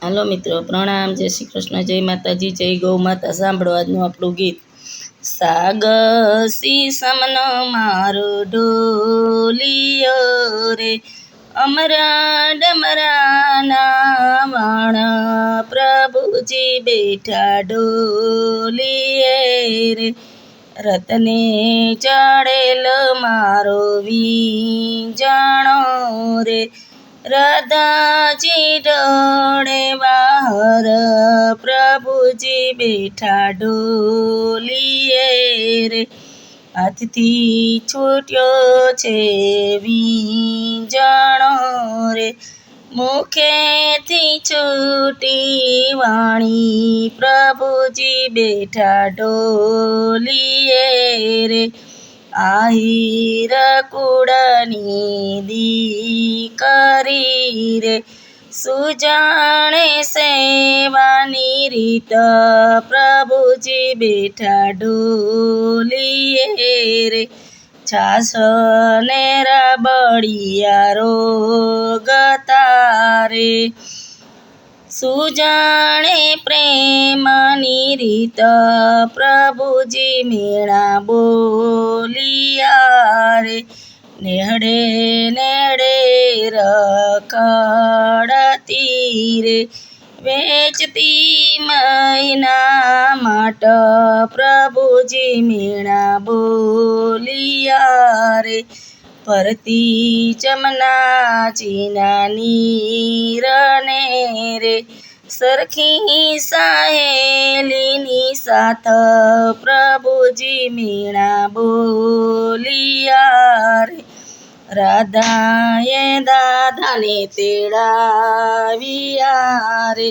હાલો મિત્રો, પ્રણામ, જય શ્રી કૃષ્ણ, જય માતાજી, જય ગૌ માતા. સાંભળો આજનું આપણું ગીત. સાગ સીસમનો મારો ઢોલિયો રે, અમરા ડમરાના વાણા પ્રભુજી બેઠા ઢોલીએ રે, રતને ચડેલ મારો વીંજાણો રે, રાધાજી ઢોળે બહાર પ્રભુજી બેઠા ઢોલીએ રે, હાથથી છૂટ્યો છે વીંજાણો રે, મુખેથી છૂટી વાણી પ્રભુજી બેઠા ઢોલીએ રે, આહિર કુળની દીકરી રે, સુજાણે સેવાની રીત પ્રભુજી બેઠા ઢોલીએ રે, છાસ ને રબડિયા રોગતા રે, સુજાણે પ્રેમની રીત પ્રભુજી મેળા બોલિયા રે, નેહડે નેહડે રખડતી રે, વેચતી મહિના માટ પ્રભુજી મેળા બોલિયા રે, ભરતી જમના ચીના નીરને રે, સરખી સહેલીની સાથ પ્રભુજી મેળા બોલિયા રે, રાધાએ દાદાને તેડાવ્યા રે,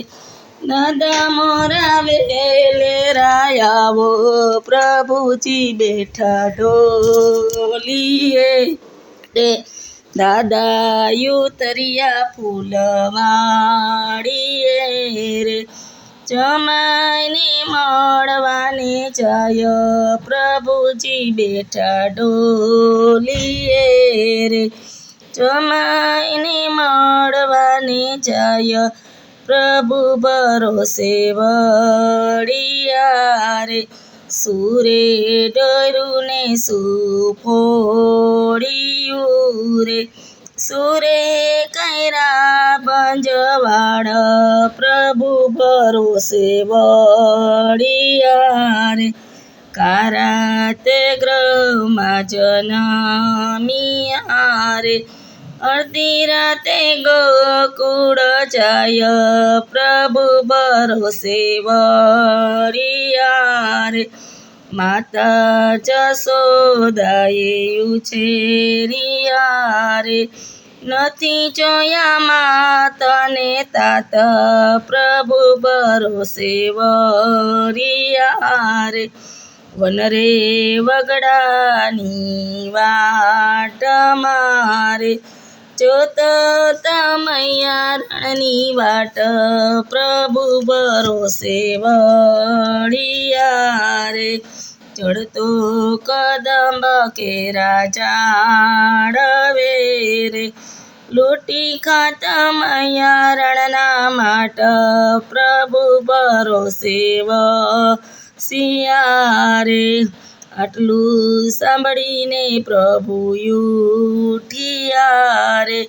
દાદા મોરા વેલે રાયાવો પ્રભુજી બેઠા ઢોલીએ રે, દાદા યુતરિયા ફૂલવાડીએ રે, જમાઈને મળવાને જાય પ્રભુજી બેઠા ઢોલીએ રે, જમાઈને મળવાને જાય પ્રભુ ભરોસે વળિયા રે, સુરે ડરું ને સુફોડિયું રે, સુરે કૈરા બંજવાડ પ્રભુ ભરોસે વળિયા રે, કારાતે ગ્રહમાં જનમિયા રે, અડધી રાતે ગોકુળ જાય પ્રભુ ભરોસે વળિયા રે, માતા જશોદાએ ઉછેરિયા રે, નથી જોયા માતને તાત પ્રભુ ભરોસે વળિયા રે, વનરે વગડાની વાટ મારે, જોતા મૈયા રણની વાટ પ્રભુ ભરોસે વળિયા રે, ચડતો કદંબ કેરા ઝાડવે રે, લૂંટી ખાતા મૈયા રણના માટ પ્રભુ ભરોસે વસિયા રે, આટલું સાંભળીને પ્રભુ ઉઠિયા રે,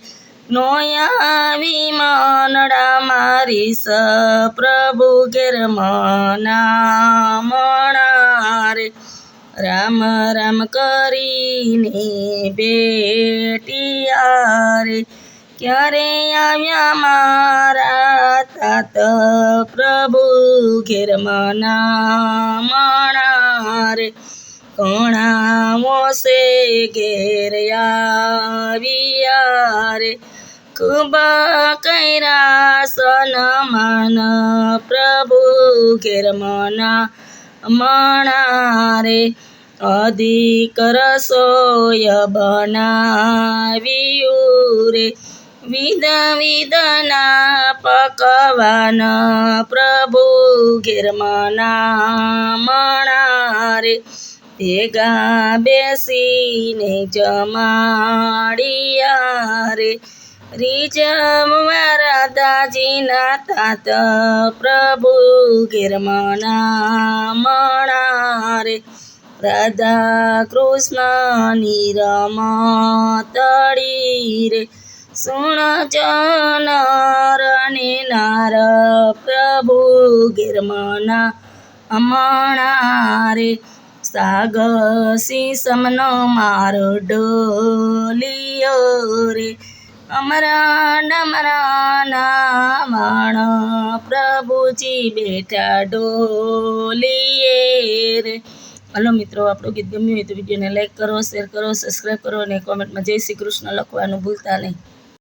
નોયાવી મનડા મારીશ પ્રભુ ઘેર મના મણા રે, રામ રામ કરીને બેટિયા રે, ક્યારે આવ્યા મારા તાત પ્રભુ ઘેર મના મણા રે, કોણાવો સે ઘેર આવ્યા રે, ખૂબ કૈરા સન્માન પ્રભુ ઘેર મના મણા રે, અધિક રસોય બનાવ્યું રે, વિધ વિધના પકવાન પ્રભુ ઘેર મના મણા રે, ભેગા બેસીને જમાડિયા રે, રીઝવવા રાધાજીના તાત પ્રભુ ઘેરમના મણા રે રાધા કૃષ્ણની રમતડી રે સુણ નર ને નાર પ્રભુ ઘેરમના મણા રે સાગસી સમનો મારો ડોલિયો રે અમરા ડમરાના વાણ પ્રભુજી બેઠા ડોલીએ રે. હલો મિત્રો, આપણું ગીત ગમ્યું હોય તો વિડીયોને લાઈક કરો, શેર કરો, સબસ્ક્રાઈબ કરો અને કોમેન્ટમાં જય શ્રી કૃષ્ણ લખવાનું ભૂલતા નહીં.